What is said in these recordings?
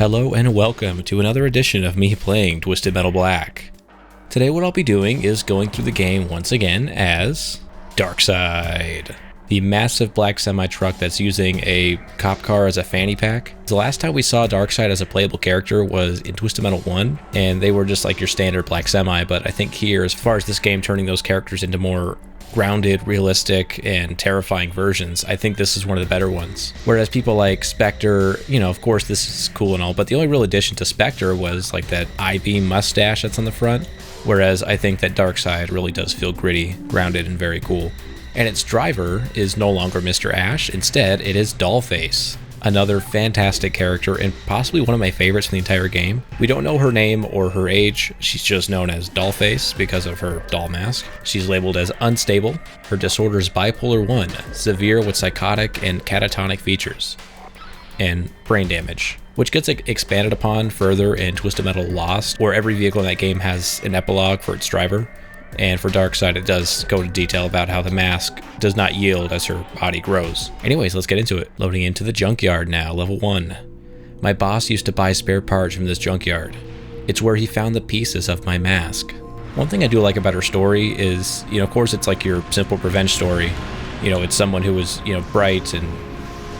Hello and welcome to another edition of me playing Twisted Metal Black. Today what I'll be doing is going through the game once again as Darkside, the massive black semi-truck that's using a cop car as a fanny pack. The last time we saw Darkside as a playable character was in Twisted Metal 1, and they were just like your standard black semi, but I think here, as far as this game turning those characters into more grounded, realistic, and terrifying versions, I think this is one of the better ones. Whereas people like Spectre, you know, of course this is cool and all, but the only real addition to Spectre was like that I-beam mustache that's on the front. Whereas I think that Darkside really does feel gritty, grounded, and very cool. And its driver is no longer Mr. Ash, instead it is Dollface. Another fantastic character and possibly one of my favorites from the entire game. We don't know her name or her age, she's just known as Dollface because of her doll mask. She's labeled as unstable. Her disorder is bipolar 1, severe with psychotic and catatonic features, and brain damage, which gets expanded upon further in Twisted Metal Lost, where every vehicle in that game has an epilogue for its driver. And for Darkside, it does go into detail about how the mask does not yield as her body grows. Anyways, let's get into it. Loading into the Junkyard now, level 1. My boss used to buy spare parts from this junkyard. It's where he found the pieces of my mask. One thing I do like about her story is, you know, of course it's like your simple revenge story. You know, it's someone who was, you know, bright and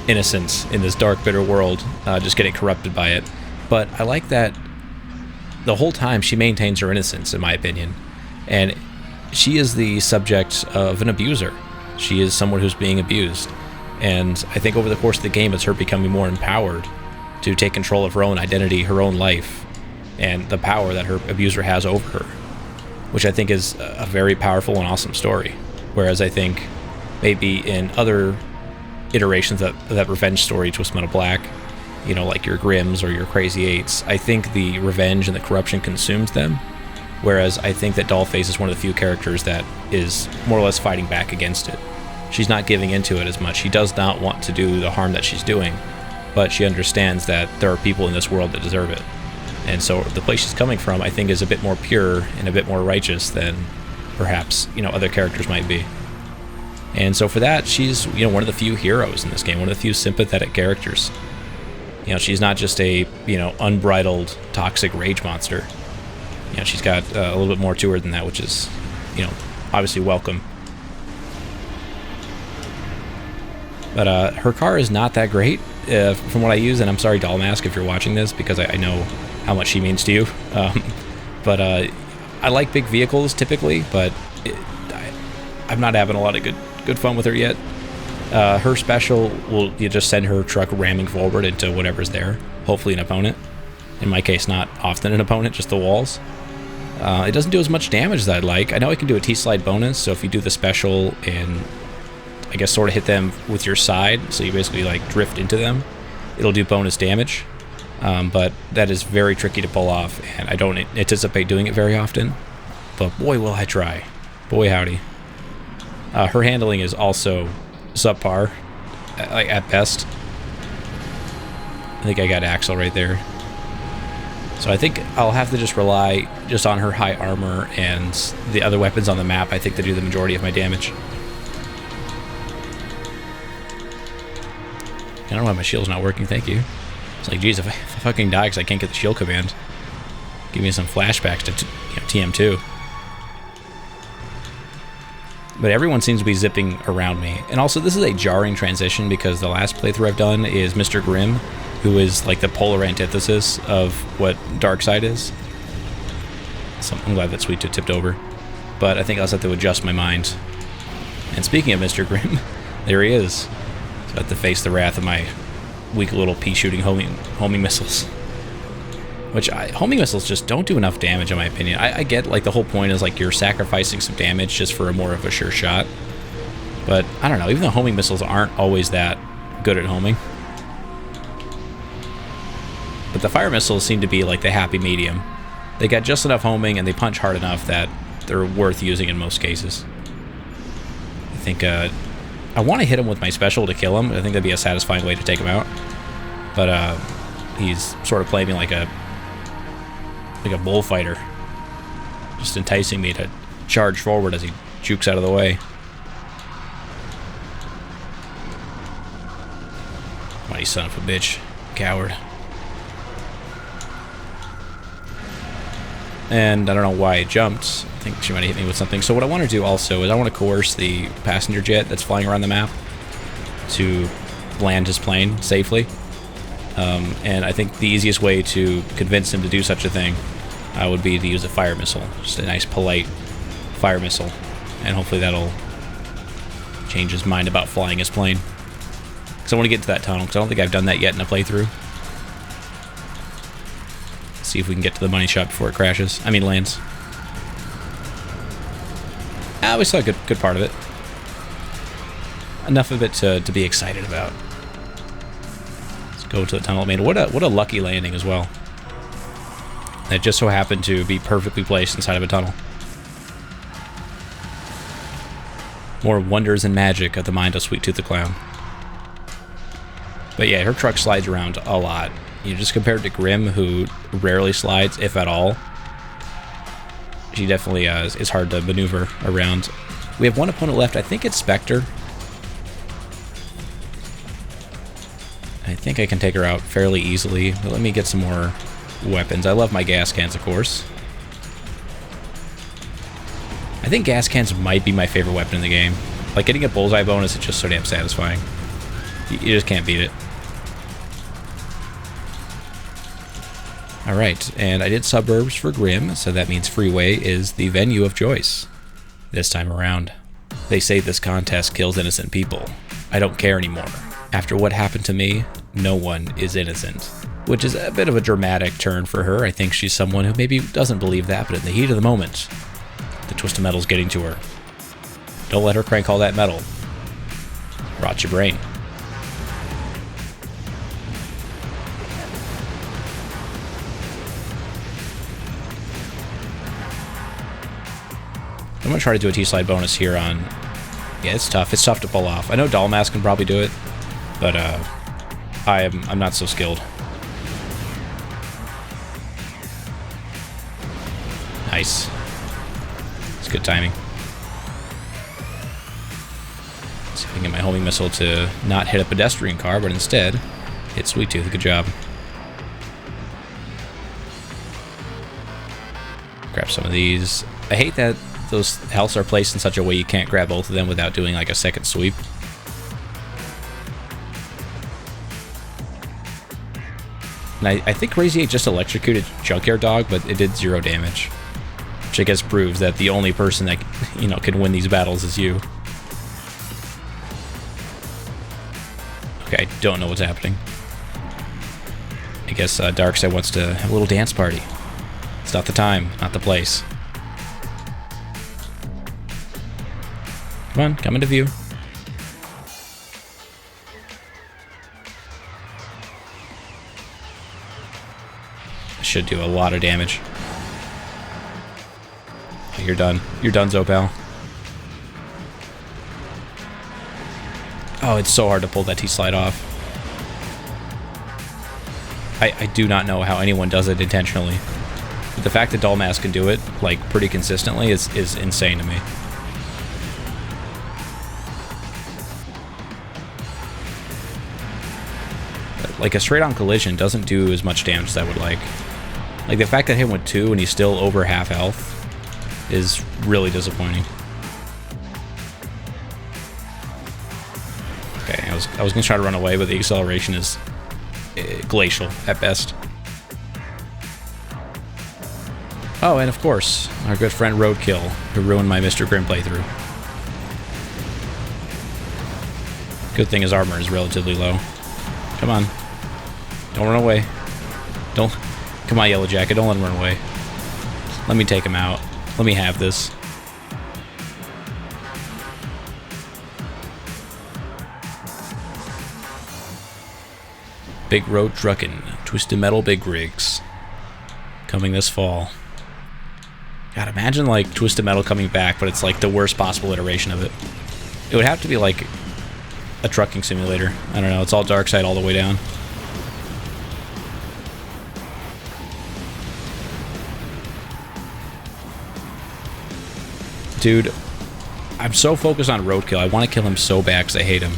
innocent in this dark, bitter world, just getting corrupted by it. But I like that the whole time she maintains her innocence, in my opinion. And she is the subject of an abuser. She is someone who's being abused. And I think over the course of the game, it's her becoming more empowered to take control of her own identity, her own life, and the power that her abuser has over her, which I think is a very powerful and awesome story. Whereas I think maybe in other iterations of that revenge story, Twisted Metal Black, you know, like your Grimms or your Crazy Eights, I think the revenge and the corruption consumes them. Whereas I think that Dollface is one of the few characters that is more or less fighting back against it. She's not giving into it as much. She does not want to do the harm that she's doing, but she understands that there are people in this world that deserve it. And so the place she's coming from, I think, is a bit more pure and a bit more righteous than perhaps, you know, other characters might be. And so for that, she's, you know, one of the few heroes in this game, one of the few sympathetic characters. You know, she's not just a, you know, unbridled, toxic rage monster. You know, she's got a little bit more to her than that, which is, you know, obviously welcome. But her car is not that great from what I use, and I'm sorry, Doll Mask, if you're watching this, because I know how much she means to you. But I like big vehicles typically, but I'm not having a lot of good fun with her yet. Her special will just send her truck ramming forward into whatever's there, hopefully an opponent. In my case, not often an opponent, just the walls. It doesn't do as much damage as I'd like. I know I can do a T-slide bonus, so if you do the special and I guess sort of hit them with your side, so you basically like drift into them, it'll do bonus damage. But that is very tricky to pull off, and I don't anticipate doing it very often. But boy, will I try. Boy, howdy. Her handling is also subpar, at best. I think I got Axel right there. So I think I'll have to just rely just on her high armor and the other weapons on the map. I think they do the majority of my damage. I don't know why my shield's not working, thank you. It's like, geez, if I fucking die because I can't get the shield command, give me some flashbacks to TM2. But everyone seems to be zipping around me. And also, this is a jarring transition because the last playthrough I've done is Mr. Grimm, who is like the polar antithesis of what Darkside is. So I'm glad that Sweet Tooth tipped over. But I think I'll have to adjust my mind. And speaking of Mr. Grimm, there he is. So I have to face the wrath of my weak little pea-shooting homing missiles. Which, homing missiles just don't do enough damage in my opinion. I get like the whole point is like you're sacrificing some damage just for a more of a sure shot. But I don't know, even though homing missiles aren't always that good at homing. But the fire missiles seem to be like the happy medium. They got just enough homing and they punch hard enough that they're worth using in most cases. I think I want to hit him with my special to kill him. I think that'd be a satisfying way to take him out. But he's sort of playing me like a bullfighter, just enticing me to charge forward as he jukes out of the way. Come on, you son of a bitch. Coward. and I don't know why I jumped. I think she might have hit me with something. So what I want to do also is I want to coerce the passenger jet that's flying around the map to land his plane safely. And I think the easiest way to convince him to do such a thing would be to use a fire missile. Just a nice, polite fire missile. And hopefully that'll change his mind about flying his plane. Because I want to get to that tunnel, because I don't think I've done that yet in a playthrough. See if we can get to the money shot before it crashes. I mean, lands. We saw a good part of it. Enough of it to be excited about. Let's go to the tunnel. I mean, what a lucky landing as well. That just so happened to be perfectly placed inside of a tunnel. More wonders and magic of the mind of Sweet Tooth the Clown. But yeah, her truck slides around a lot. You know, just compared to Grim, who rarely slides, if at all. She definitely is hard to maneuver around. We have one opponent left. I think it's Spectre. I think I can take her out fairly easily. But let me get some more weapons. I love my gas cans, of course. I think gas cans might be my favorite weapon in the game. Like, getting a bullseye bonus is just so damn satisfying. You just can't beat it. Alright, and I did suburbs for Grim, so that means Freeway is the venue of choice this time around. They say this contest kills innocent people. I don't care anymore. After what happened to me, no one is innocent. Which is a bit of a dramatic turn for her. I think she's someone who maybe doesn't believe that, but in the heat of the moment, the twisted metal's getting to her. Don't let her crank all that metal. Rot your brain. I'm going to try to do a T-slide bonus here on... Yeah, it's tough. It's tough to pull off. I know Dollmask can probably do it, but I'm not so skilled. Nice. It's good timing. See if I can get my homing missile to not hit a pedestrian car, but instead hit Sweet Tooth. Good job. Grab some of these. I hate that those healths are placed in such a way you can't grab both of them without doing like a second sweep. And I think Crazy 8 just electrocuted Junkyard Dog, but it did 0 damage. Which I guess proves that the only person that, you know, can win these battles is you. Okay, I don't know what's happening. I guess Darkseid wants to have a little dance party. It's not the time, not the place. Come on, come into view. Should do a lot of damage. Okay, you're done. You're done, Zopal. Oh, it's so hard to pull that T-slide off. I do not know how anyone does it intentionally. But the fact that Dollmask can do it, like, pretty consistently is insane to me. Like, a straight-on collision doesn't do as much damage as I would like. Like, the fact that I hit him with 2 and he's still over half health is really disappointing. Okay, I was going to try to run away, but the acceleration is glacial at best. Oh, and of course, our good friend Roadkill, who ruined my Mr. Grimm playthrough. Good thing his armor is relatively low. Come on. Don't run away. Don't... Come on, Yellow Jacket, don't let him run away. Let me take him out. Let me have this. Big Road Truckin', Twisted Metal Big Rigs. Coming this fall. God, imagine, like, Twisted Metal coming back, but it's, like, the worst possible iteration of it. It would have to be, like, a trucking simulator. I don't know, it's all Darkseid all the way down. Dude, I'm so focused on Roadkill. I want to kill him so bad because I hate him.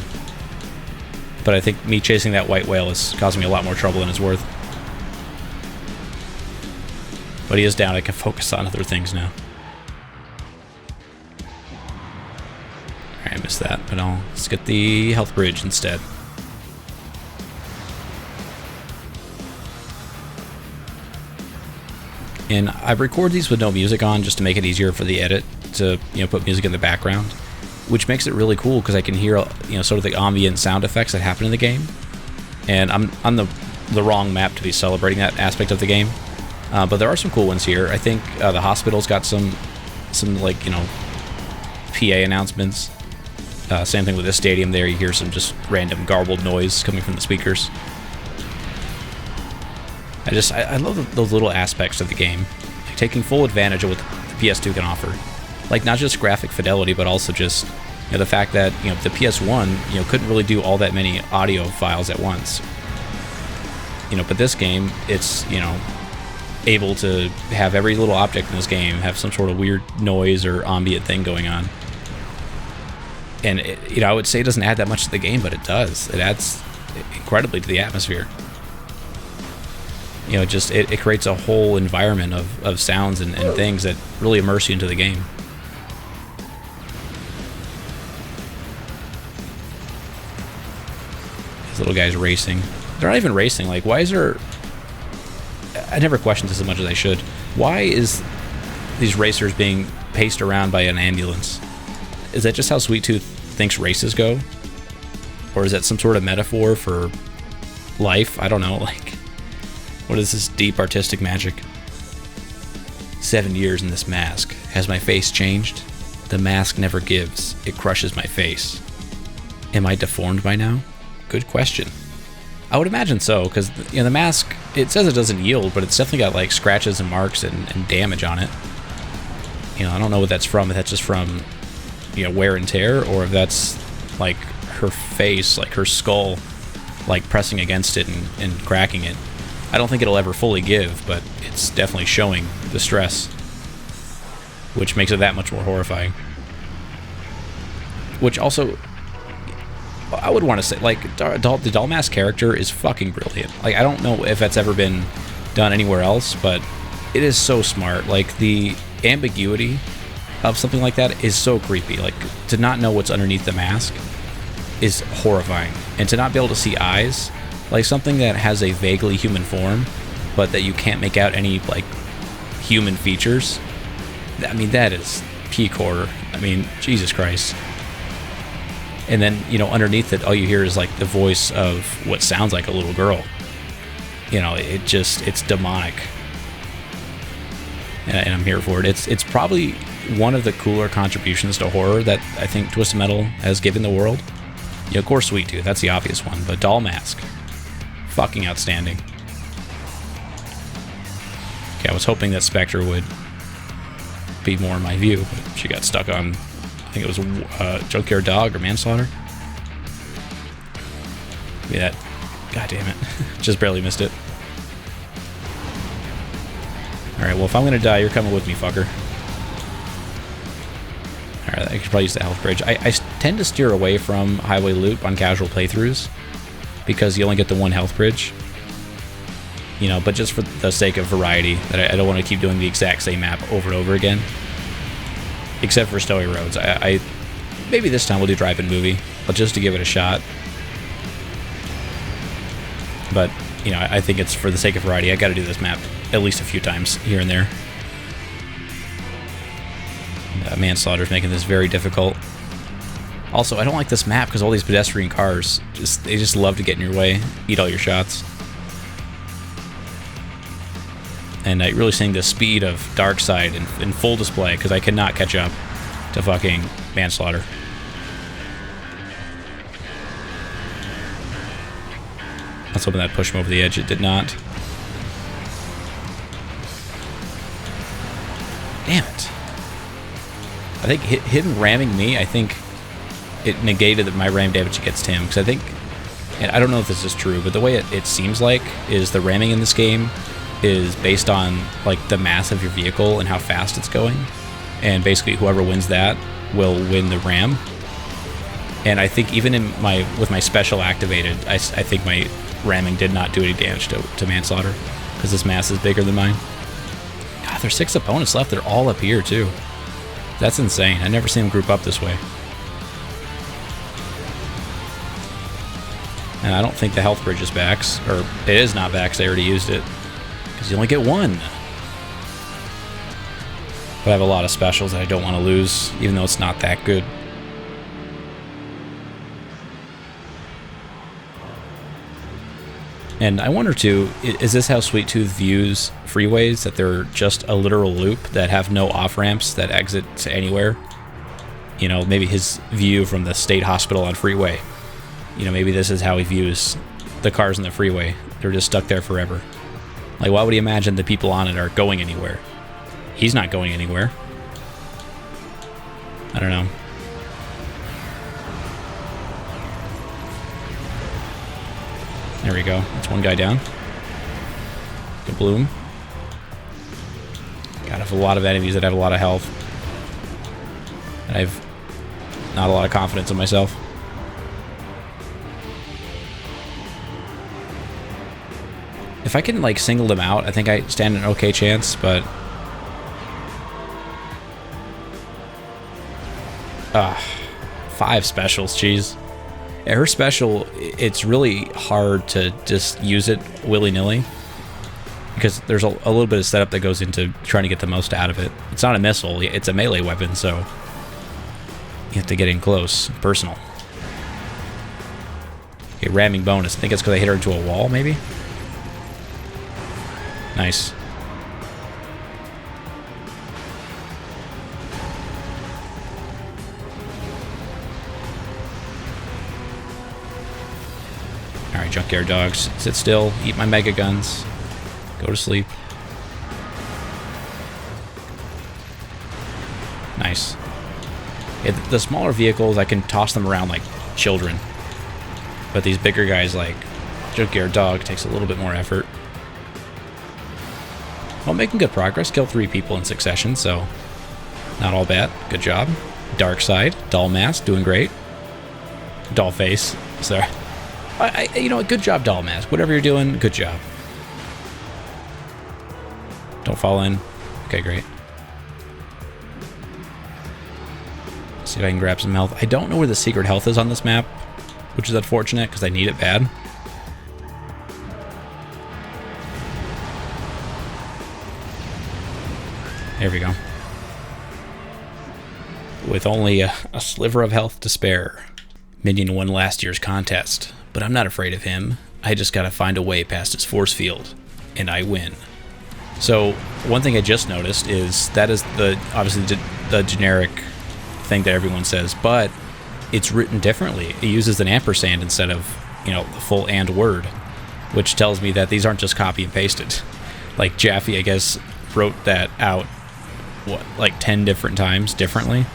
But I think me chasing that white whale is causing me a lot more trouble than it's worth. But he is down. I can focus on other things now. Alright, I missed that, but let's get the health bridge instead. And I record these with no music on just to make it easier for the edit to, put music in the background, which makes it really cool because I can hear, sort of the ambient sound effects that happen in the game. And I'm on the wrong map to be celebrating that aspect of the game, but there are some cool ones here. I think the hospital's got some like, PA announcements. Same thing with this stadium there. You hear some just random garbled noise coming from the speakers. I love those little aspects of the game, like taking full advantage of what the PS2 can offer. Like not just graphic fidelity, but also just the fact that the PS1 couldn't really do all that many audio files at once. But this game, it's able to have every little object in this game have some sort of weird noise or ambient thing going on. And I would say it doesn't add that much to the game, but it does. It adds incredibly to the atmosphere. It creates a whole environment of sounds and things that really immerse you into the game. These little guys racing. They're not even racing. Like, why is there... I never questioned this as much as I should. Why is these racers being paced around by an ambulance? Is that just how Sweet Tooth thinks races go? Or is that some sort of metaphor for life? I don't know, like... What is this deep artistic magic? 7 years in this mask. Has my face changed? The mask never gives. It crushes my face. Am I deformed by now? Good question. I would imagine so, because the mask, it says it doesn't yield, but it's definitely got like scratches and marks and damage on it. I don't know what that's from. If that's just from wear and tear, or if that's like her face, like her skull, like pressing against it and cracking it. I don't think it'll ever fully give, but it's definitely showing the stress, which makes it that much more horrifying. Which also, I would want to say, like, the Doll Mask character is fucking brilliant. Like, I don't know if that's ever been done anywhere else, but it is so smart. Like, the ambiguity of something like that is so creepy. Like, to not know what's underneath the mask is horrifying. And to not be able to see eyes... Like something that has a vaguely human form, but that you can't make out any, like, human features. I mean, that is peak horror. I mean, Jesus Christ. And then, underneath it, all you hear is, like, the voice of what sounds like a little girl. It's demonic. And I'm here for it. It's probably one of the cooler contributions to horror that I think Twisted Metal has given the world. Of course, Sweet Tooth, that's the obvious one, but Doll Mask. Fucking outstanding. Okay, I was hoping that Spectre would be more in my view, but she got stuck on, I think it was a Junkyard Dog or Manslaughter. Give me that. God damn it. Just barely missed it. Alright, well, if I'm gonna die, you're coming with me, fucker. Alright, I could probably use the health bridge. I tend to steer away from highway loop on casual playthroughs, because you only get the one health bridge. But just for the sake of variety, that I don't want to keep doing the exact same map over and over again. Except for Story Roads. I maybe this time we'll do Drive-In Movie, but just to give it a shot. But, I think it's for the sake of variety. I gotta do this map at least a few times here and there. Manslaughter's making this very difficult. Also, I don't like this map because all these pedestrian cars, they just love to get in your way, eat all your shots. And I really seeing the speed of Darkseid in full display, because I cannot catch up to fucking Manslaughter. I was hoping that pushed him over the edge. It did not. Damn it. I think him ramming me, I think it negated my ram damage against him, because I think, and I don't know if this is true, but the way it seems like is the ramming in this game is based on like the mass of your vehicle and how fast it's going, and basically whoever wins that will win the ram. And I think even with my special activated, I think my ramming did not do any damage to Manslaughter, because his mass is bigger than mine. God, there's 6 opponents left. They're all up here, too. That's insane. I never seen them group up this way. And I don't think the health bridge is back. Or it is not back because I already used it. Because you only get 1. But I have a lot of specials that I don't want to lose, even though it's not that good. And I wonder too, is this how Sweet Tooth views freeways? That they're just a literal loop that have no off-ramps that exit to anywhere? You know, maybe his view from the state hospital on Freeway. You know, maybe this is how he views the cars in the freeway. They're just stuck there forever. Like, why would he imagine the people on it are going anywhere? He's not going anywhere. I don't know. There we go. That's one guy down. Good bloom. God, I have a lot of enemies that have a lot of health. And I have not a lot of confidence in myself. If I can, like, single them out, I think I stand an okay chance, but... 5 specials, jeez. Her special, it's really hard to just use it willy-nilly because there's a little bit of setup that goes into trying to get the most out of it. It's not a missile, it's a melee weapon, so you have to get in close, personal. Okay, ramming bonus. I think it's because I hit her into a wall, maybe? Nice. Alright, Junkyard dogs. Sit still, eat my mega guns, go to sleep. Nice. Yeah, the smaller vehicles, I can toss them around like children. But these bigger guys, like Junkyard dog, takes a little bit more effort. Well, making good progress. Killed 3 people in succession, so not all bad. Good job. Dark side, doll mask, doing great. Doll face, sorry. You know what? Good job, doll mask. Whatever you're doing, good job. Don't fall in. Okay, great. See if I can grab some health. I don't know where the secret health is on this map, which is unfortunate because I need it bad. There we go. With only a sliver of health to spare. Minion won last year's contest, but I'm not afraid of him. I just gotta find a way past his force field, and I win. So, one thing I just noticed is that is obviously the generic thing that everyone says, but it's written differently. It uses an ampersand instead of, you know, the full and word, which tells me that these aren't just copy and pasted. Like Jaffe, I guess, wrote that out, what, like 10 different times differently?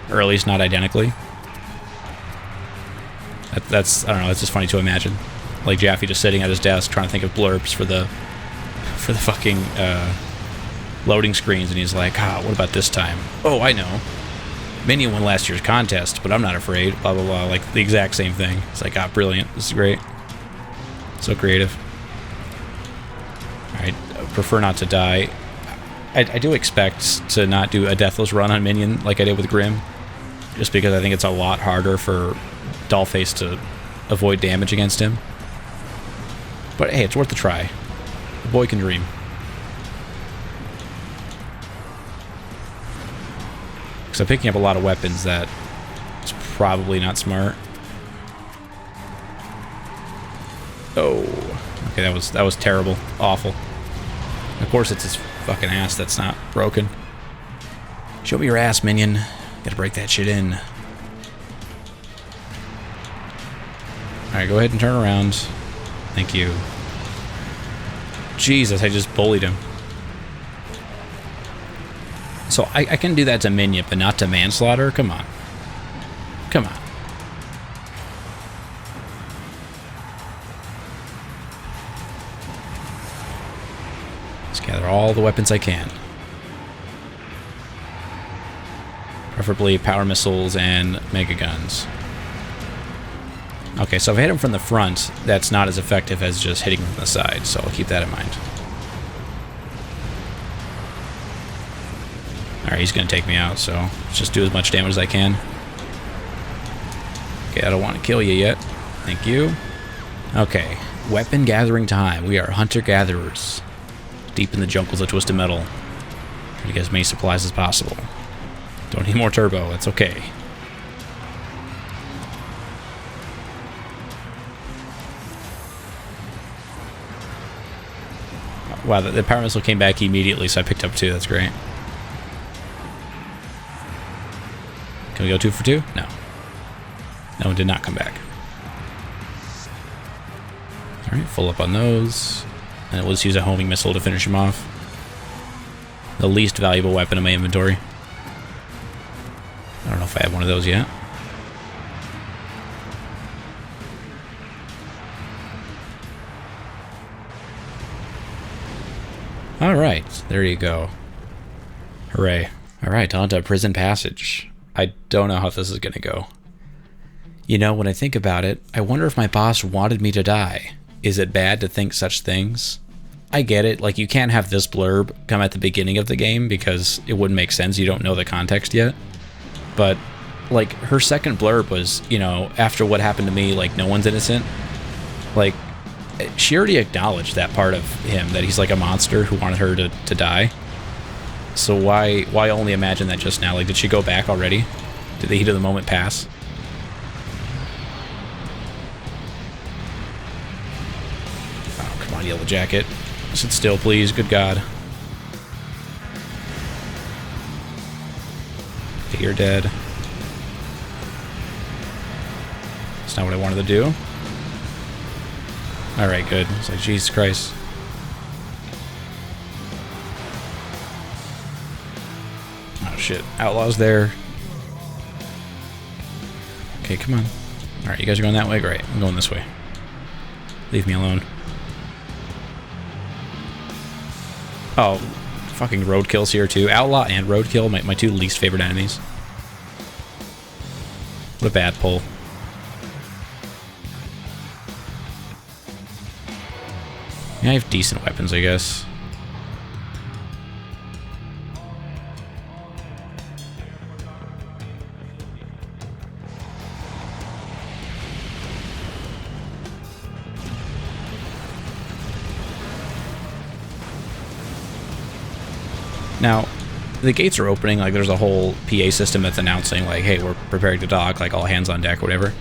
Or at least not identically. That's, I don't know, it's just funny to imagine. Like Jaffe just sitting at his desk trying to think of blurbs for the fucking loading screens, and he's like, what about this time? Oh, I know. Minion won last year's contest, but I'm not afraid, blah, blah, blah. Like the exact same thing. It's like, brilliant. This is great. So creative. Alright, prefer not to die. I do expect to not do a deathless run on Minion like I did with Grim, just because I think it's a lot harder for Dollface to avoid damage against him. But hey, it's worth a try. The boy can dream. Because I'm picking up a lot of weapons that is probably not smart. Oh, okay, that was terrible, awful. Of course, it's his fucking ass that's not broken. Show me your ass, Minion. Gotta break that shit in. Alright, go ahead and turn around. Thank you. Jesus, I just bullied him. So I can do that to Minion, but not to Manslaughter? Come on. Come on. Let's gather all the weapons I can. Preferably power missiles and mega guns. Okay, so if I hit him from the front, that's not as effective as just hitting him from the side, so I'll keep that in mind. Alright, he's going to take me out, so let's just do as much damage as I can. Okay, I don't want to kill you yet. Thank you. Okay, weapon gathering time. We are hunter-gatherers. Deep in the jungles of Twisted Metal. Try to get as many supplies as possible. Don't need more turbo, that's okay. Wow, the power missile came back immediately, so I picked up 2. That's great. Can we go 2 for 2? No. No, it did not come back. Alright, full up on those. And we'll just use a homing missile to finish him off. The least valuable weapon in my inventory. I don't know if I have one of those yet. Alright, there you go. Hooray. Alright, on to Prison Passage. I don't know how this is going to go. You know, when I think about it, I wonder if my boss wanted me to die. Is it bad to think such things? I get it, like you can't have this blurb come at the beginning of the game because it wouldn't make sense, you don't know the context yet. But, like, her second blurb was, you know, after what happened to me, like, no one's innocent. Like, she already acknowledged that part of him, that he's like a monster who wanted her to die. So why only imagine that just now? Like, did she go back already? Did the heat of the moment pass? Oh, come on, Yellow Jacket. Sit still, please. Good God. Okay, you're dead. That's not what I wanted to do. Alright, good. It's like, Jesus Christ. Oh, shit. Outlaw's there. Okay, come on. Alright, you guys are going that way? Great. I'm going this way. Leave me alone. Oh, fucking roadkill's here too. Outlaw and roadkill, my 2 least favorite enemies. What a bad pull. Yeah, I have decent weapons, I guess. Now, the gates are opening, like there's a whole PA system that's announcing, like, hey, we're preparing to dock, like all hands on deck or whatever.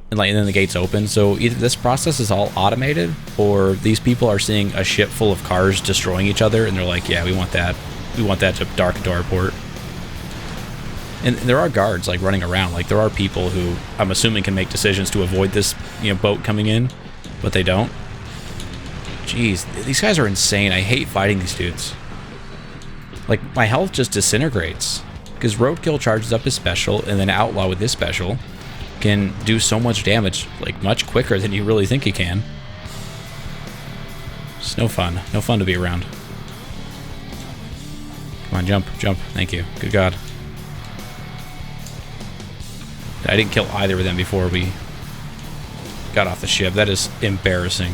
And then the gates open, so either this process is all automated, or these people are seeing a ship full of cars destroying each other, and they're like, yeah, we want that. We want that to dark into our port. And there are guards, like, running around. Like, there are people who, I'm assuming, can make decisions to avoid this, you know, boat coming in, but they don't. Jeez, these guys are insane. I hate fighting these dudes. Like, my health just disintegrates. Because Roadkill charges up his special, and then Outlaw with his special can do so much damage, like, much quicker than you really think he can. It's no fun. No fun to be around. Come on, jump, jump. Thank you. Good God. I didn't kill either of them before we got off the ship. That is embarrassing.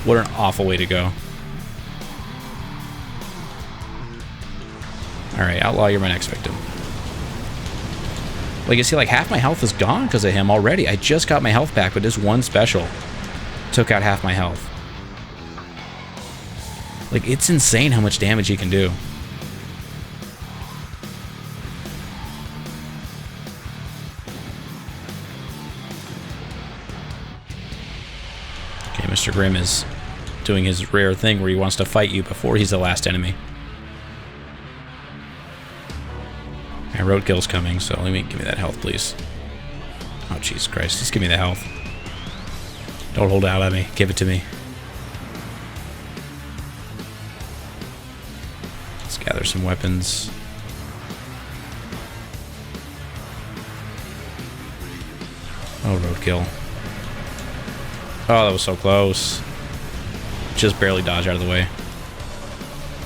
What an awful way to go. Alright, Outlaw, you're my next victim. Like, you see, like, half my health is gone because of him already. I just got my health back, but this one special took out half my health. Like, it's insane how much damage he can do. Okay, Mr. Grimm is doing his rare thing where he wants to fight you before he's the last enemy. And Roadkill's coming, so give me that health, please. Oh, Jesus Christ. Just give me the health. Don't hold out on me. Give it to me. Let's gather some weapons. Oh, Roadkill. Oh, that was so close. Just barely dodged out of the way.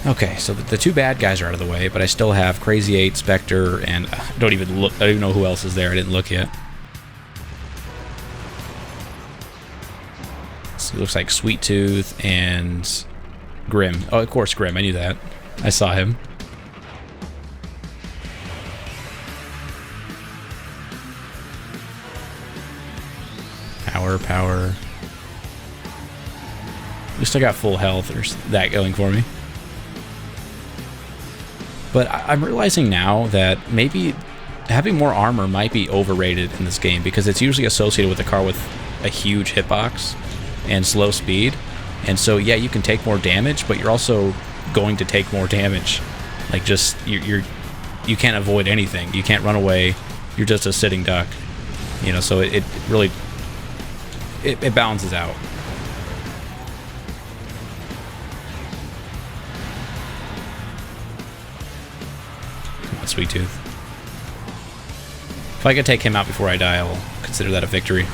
Okay, so the 2 bad guys are out of the way, but I still have Crazy 8, Spectre, and I don't even know who else is there. I didn't look yet. So it looks like Sweet Tooth and Grim. Oh, of course, Grim. I knew that. I saw him. Power. At least I got full health. There's that going for me. But I'm realizing now that maybe having more armor might be overrated in this game, because it's usually associated with a car with a huge hitbox and slow speed. And so, yeah, you can take more damage, but you're also going to take more damage. Like, just, you can't avoid anything. You can't run away. You're just a sitting duck. You know, so it really, it balances out. Come on, Sweet Tooth. If I could take him out before I die, I'll consider that a victory.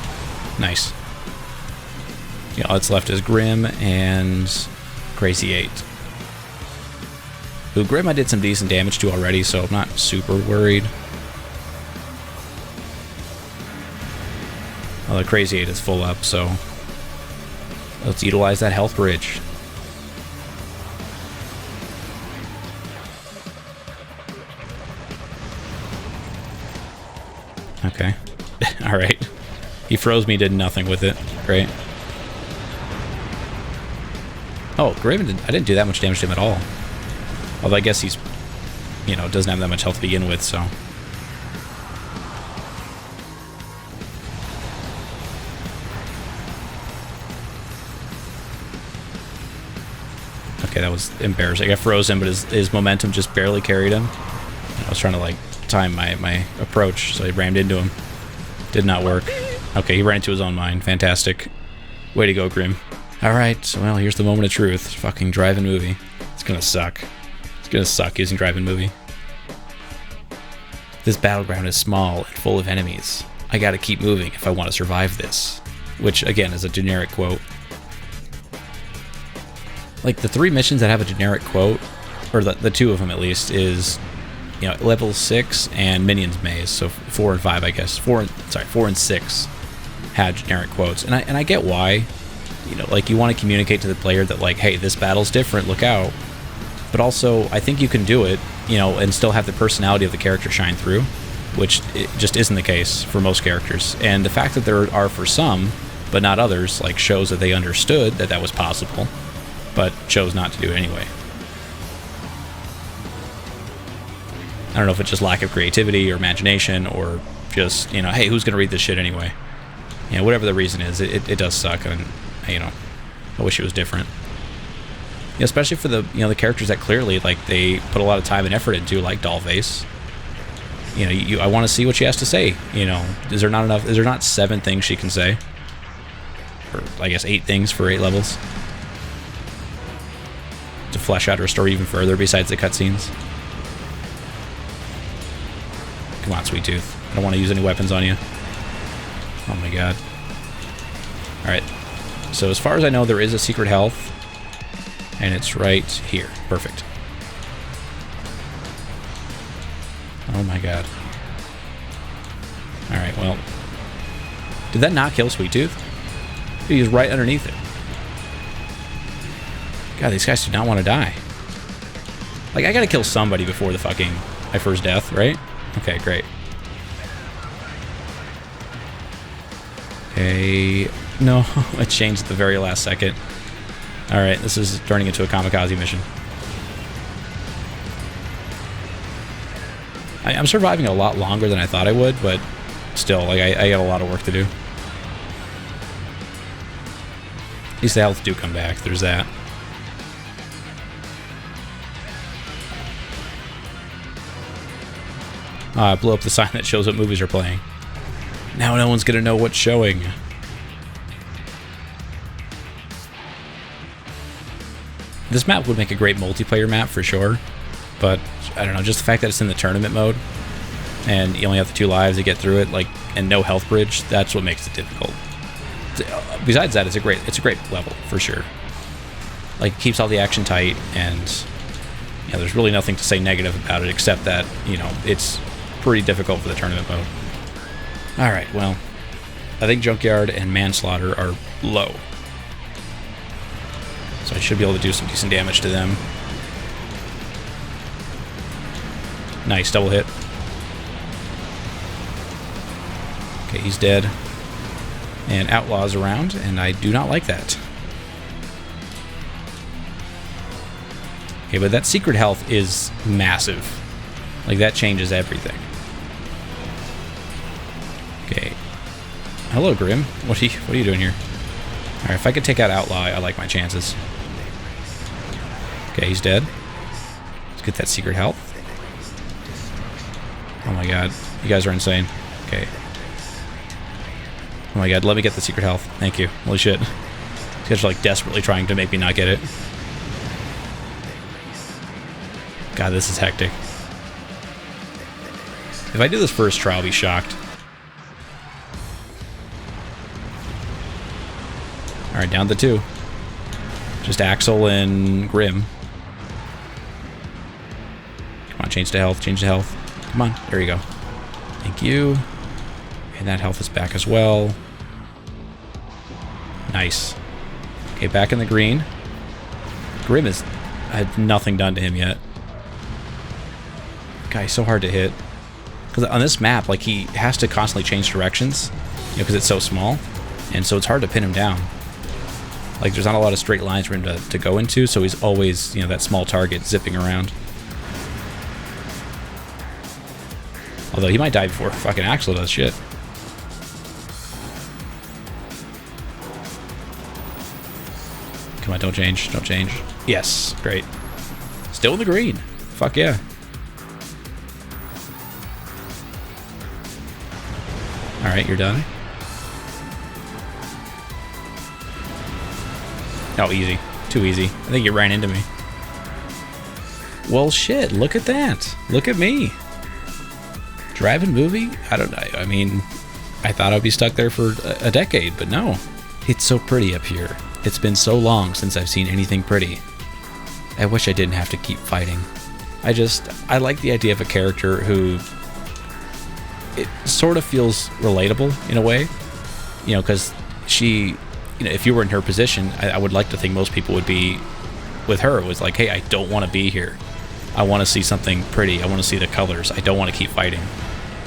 Nice. Yeah, all that's left is Grim and Crazy 8. Who Grim I did some decent damage to already, so I'm not super worried. Although Crazy 8 is full up, so let's utilize that health bridge. Okay. Alright. He froze me, did nothing with it. Great. Oh, Graven I didn't do that much damage to him at all. Although I guess he's, you know, doesn't have that much health to begin with, so. Okay, that was embarrassing. I froze him, but his momentum just barely carried him. I was trying to, like, time my approach, so I rammed into him. Did not work. Okay, he ran into his own mine. Fantastic. Way to go, Grim. Alright, well, here's the moment of truth. Fucking drive-in movie. It's gonna suck. It's gonna suck using drive-in movie. This battleground is small and full of enemies. I gotta keep moving if I want to survive this. Which, again, is a generic quote. Like, the 3 missions that have a generic quote, or the 2 of them at least, is, you know, level 6 and Minion's Maze. So 4 and 5, I guess. 4 and 6 had generic quotes. And I get why. You know, like, you want to communicate to the player that, like, hey, this battle's different, look out. But also, I think you can do it, you know, and still have the personality of the character shine through, which it just isn't the case for most characters. And the fact that there are for some, but not others, like, shows that they understood that that was possible, but chose not to do it anyway. I don't know if it's just lack of creativity or imagination, or just, you know, hey, who's going to read this shit anyway? You know, whatever the reason is, it does suck, and, you know, I wish it was different. You know, especially for the, you know, the characters that clearly, like, they put a lot of time and effort into, like Dollface. You know, I want to see what she has to say. You know, is there not 7 things she can say? Or, I guess, 8 things for 8 levels? To flesh out her story even further besides the cutscenes. Come on, Sweet Tooth. I don't want to use any weapons on you. Oh my god. Alright. So as far as I know, there is a secret health. And it's right here. Perfect. Oh my god. Alright, well. Did that not kill Sweet Tooth? He was right underneath it. God, these guys do not want to die. Like, I gotta kill somebody before my first death, right? Okay, great. Okay. No, I changed at the very last second. Alright, this is turning into a kamikaze mission. I'm surviving a lot longer than I thought I would, but still, like, I got a lot of work to do. At least the health do come back, there's that. I blew up the sign that shows what movies are playing. Now no one's gonna know what's showing. This map would make a great multiplayer map for sure, but I don't know, just the fact that it's in the tournament mode and you only have the 2 lives to get through it, like, and no health bridge, that's what makes it difficult. Besides that, it's a great level for sure. Like, it keeps all the action tight, and yeah, there's really nothing to say negative about it except that, you know, it's pretty difficult for the tournament mode. Alright, well, I think Junkyard and Manslaughter are low. So I should be able to do some decent damage to them. Nice, double hit. Okay, he's dead. and outlaws around, and I do not like that. Okay, but that secret health is massive. Like, that changes everything. Okay. Hello, Grim. What are you doing here? Alright, if I could take out Outlaw, I like my chances. Okay, he's dead. Let's get that secret health. Oh my god. You guys are insane. Okay. Oh my god, let me get the secret health. Thank you. Holy shit. These guys are like desperately trying to make me not get it. God, this is hectic. If I do this first try, I'll be shocked. Alright, down to 2. Just Axel and Grim. Come on, change to health, change to health. Come on, there you go. Thank you. And that health is back as well. Nice. Okay, back in the green. Grim is... I had nothing done to him yet. God, he's so hard to hit. Because on this map, like, he has to constantly change directions, you know, because it's so small. And so it's hard to pin him down. Like, there's not a lot of straight lines for him to go into, so he's always, you know, that small target zipping around. Although he might die before fucking Axel does shit. Come on, don't change, don't change. Yes, great. Still in the green. Fuck yeah. Alright, you're done. Oh, easy. Too easy. I think you ran into me. Well, shit, look at that. Look at me. Driving movie? I don't know. I mean, I thought I'd be stuck there for a decade, but no. It's so pretty up here. It's been so long since I've seen anything pretty. I wish I didn't have to keep fighting. I like the idea of a character who... It sort of feels relatable in a way. You know, because she... You know, if you were in her position, I would like to think most people would be with her. It was like, hey, I don't want to be here. I want to see something pretty. I want to see the colors. I don't want to keep fighting.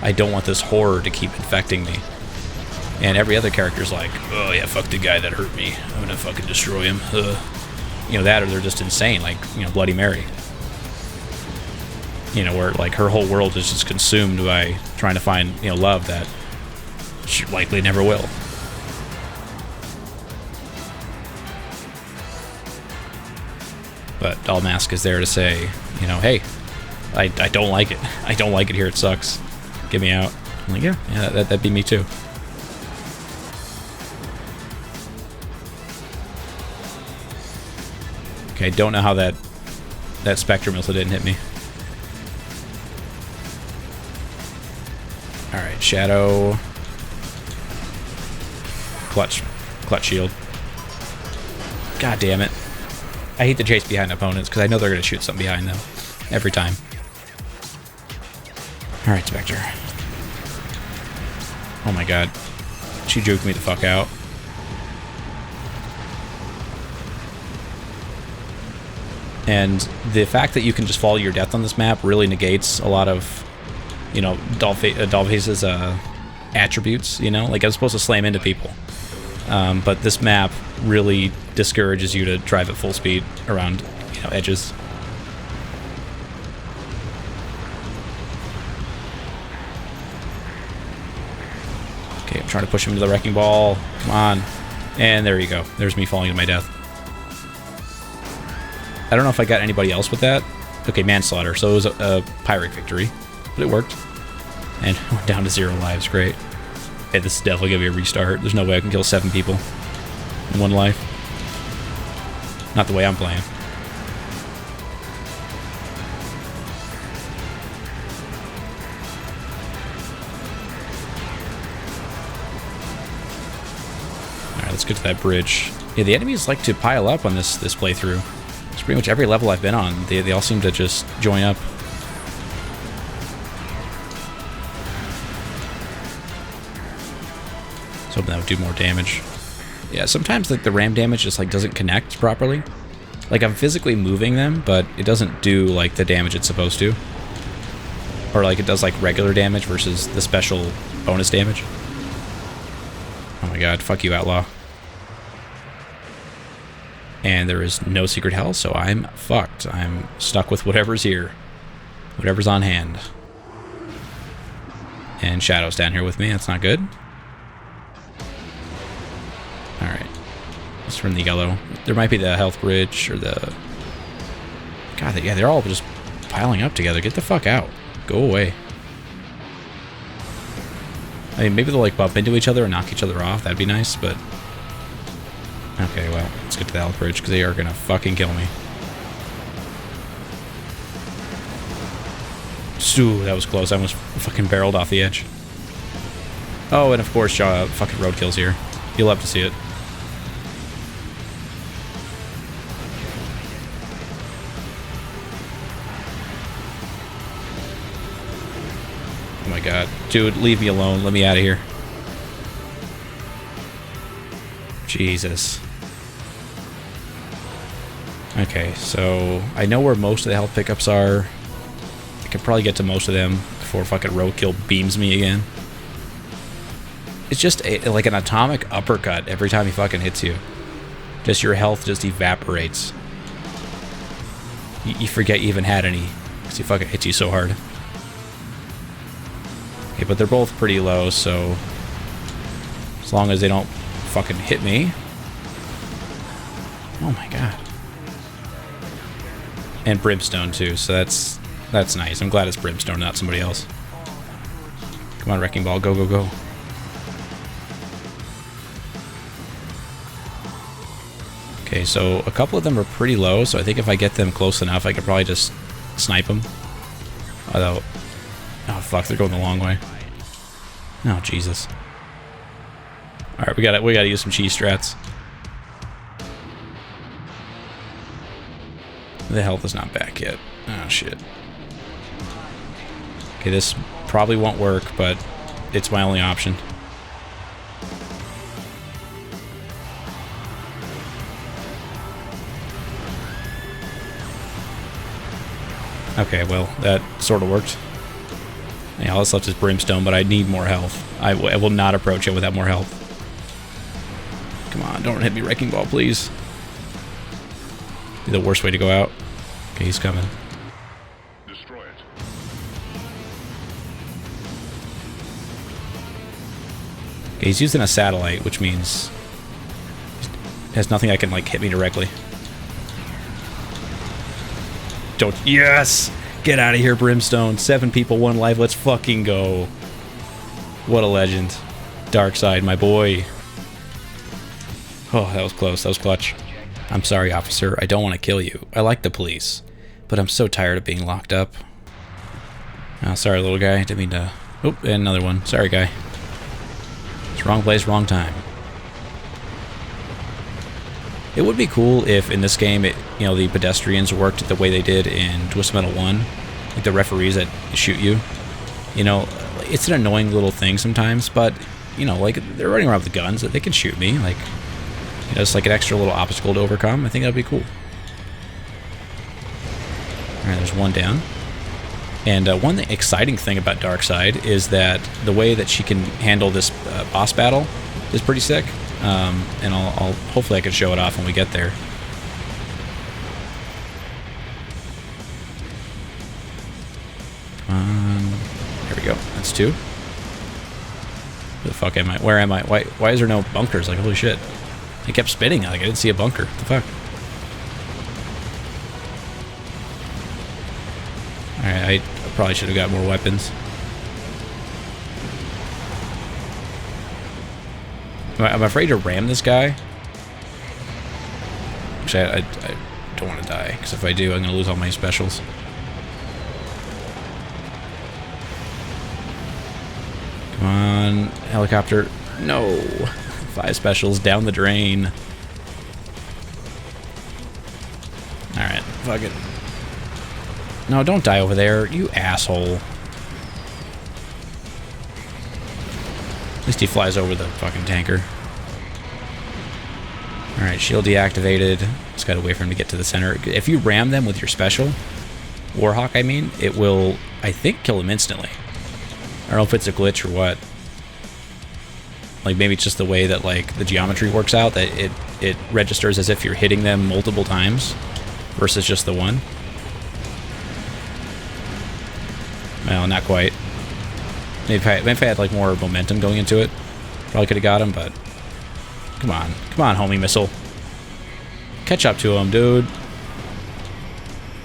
I don't want this horror to keep infecting me. And every other character's like, oh yeah, fuck the guy that hurt me. I'm gonna fucking destroy him. You know, that or they're just insane, like, you know, Bloody Mary. You know, where like her whole world is just consumed by trying to find, you know, love that she likely never will. But Mask is there to say, you know, hey, I don't like it. I don't like it here. It sucks. Get me out. I'm like, yeah, that'd be me too. Okay, don't know how that Spectre missile didn't hit me. Alright, Shadow. Clutch shield. God damn it. I hate to chase behind opponents because I know they're going to shoot something behind them. Every time. Alright, Spectre. Oh my god. She juked me the fuck out. And the fact that you can just follow your death on this map really negates a lot of, you know, Dollface's attributes, you know? Like, I'm supposed to slam into people. But this map really discourages you to drive at full speed around, you know, edges. Okay, I'm trying to push him into the wrecking ball. Come on. And there you go. There's me falling to my death. I don't know if I got anybody else with that. Okay, manslaughter. So it was a Pyrrhic victory, but it worked. And went down to 0 lives. Great. Hey, this is definitely going to be a restart. There's no way I can kill 7 people in 1 life. Not the way I'm playing. Alright, let's get to that bridge. Yeah, the enemies like to pile up on this playthrough. It's pretty much every level I've been on. They all seem to just join up. So that would do more damage. Yeah, sometimes like the ram damage just like doesn't connect properly. Like I'm physically moving them, but it doesn't do like the damage it's supposed to. Or like it does like regular damage versus the special bonus damage. Oh my god, fuck you, outlaw. And there is no secret hell, so I'm fucked. I'm stuck with whatever's here. Whatever's on hand. And Shadow's down here with me. That's not good. Alright. Let's turn the yellow. There might be the health bridge or the... God, yeah, they're all just piling up together. Get the fuck out. Go away. I mean, maybe they'll like bump into each other and knock each other off. That'd be nice, but... Okay, well, let's get to the health bridge because they are gonna fucking kill me. Ooh, that was close. I almost fucking barreled off the edge. Oh, and of course, fucking roadkill's here. You'll love to see it. Oh my god. Dude, leave me alone. Let me out of here. Jesus. Okay, so I know where most of the health pickups are. I could probably get to most of them before fucking roadkill beams me again. It's just like an atomic uppercut every time he fucking hits you. Just your health just evaporates. You forget you even had any because he fucking hits you so hard. Okay, but they're both pretty low, so as long as they don't fucking hit me. Oh my god. And Brimstone too, so that's nice. I'm glad it's Brimstone, not somebody else. Come on, Wrecking Ball, go, go, go. Okay, so a couple of them are pretty low, so I think if I get them close enough, I could probably just snipe them. Although, oh fuck, they're going the long way. Oh Jesus. All right, we gotta use some cheese strats. The health is not back yet. Oh shit. Okay, this probably won't work, but it's my only option. Okay, well, that sort of worked. Yeah, all that's left is Brimstone, but I need more health. I will not approach it without more health. Come on, don't hit me, Wrecking Ball, please. Be the worst way to go out. Okay, he's coming. Destroy it. Okay, he's using a satellite, which means it has nothing that can like hit me directly. Don't. Yes! Get out of here, Brimstone. 7 people, 1 life. Let's fucking go. What a legend. Darkseid, my boy. Oh, that was close. That was clutch. I'm sorry, officer. I don't want to kill you. I like the police. But I'm so tired of being locked up. Oh, sorry, little guy. Didn't mean to... Oop, and another one. Sorry, guy. It's wrong place, wrong time. It would be cool if in this game, the pedestrians worked the way they did in Twisted Metal 1. Like the referees that shoot you. It's an annoying little thing sometimes, but, like, they're running around with guns. They can shoot me. Like, it's like an extra little obstacle to overcome. I think that'd be cool. Alright, there's one down. And one exciting thing about Darkseid is that the way that she can handle this boss battle is pretty sick. And I'll hopefully I can show it off when we get there. Come on. There we go. That's 2. Where the fuck am I? Where am I? Why is there no bunkers? Like, holy shit. It kept spinning. Like, I didn't see a bunker. What the fuck? Alright, I probably should have got more weapons. I'm afraid to ram this guy. Actually, I don't want to die, because if I do, I'm going to lose all my specials. Come on, helicopter. No. 5 specials down the drain. Alright, fuck it. No, don't die over there, you asshole. At least he flies over the fucking tanker. Alright, shield deactivated. Just gotta wait for him to get to the center. If you ram them with your special, Warhawk I mean, it will, I think, kill him instantly. I don't know if it's a glitch or what. Like maybe it's just the way that like the geometry works out, that it registers as if you're hitting them multiple times versus just the one. Well, not quite. Maybe if I had like more momentum going into it, probably could have got him, but come on, homie missile. Catch up to him, dude.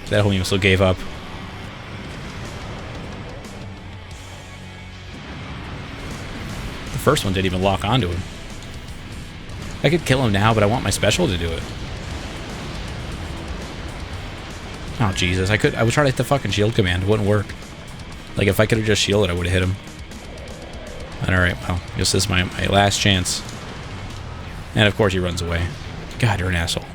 That homie missile gave up. The first one didn't even lock onto him. I could kill him now, but I want my special to do it. Oh, Jesus. I would try to hit the fucking shield command. It wouldn't work. Like, if I could have just shielded, I would have hit him. But alright, well, I guess this is my last chance. And of course he runs away. God, you're an asshole.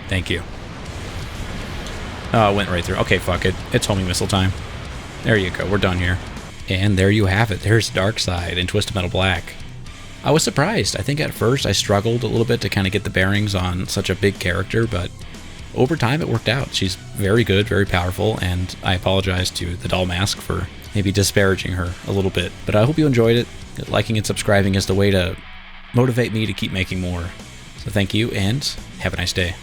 Thank you. Oh, it went right through. Okay, fuck it. It's homing missile time. There you go. We're done here. And there you have it. There's Darkseid in Twisted Metal Black. I was surprised. I think at first I struggled a little bit to kind of get the bearings on such a big character, but over time it worked out. She's very good, very powerful, and I apologize to the doll mask for maybe disparaging her a little bit. But I hope you enjoyed it. Liking and subscribing is the way to motivate me to keep making more. So thank you, and have a nice day.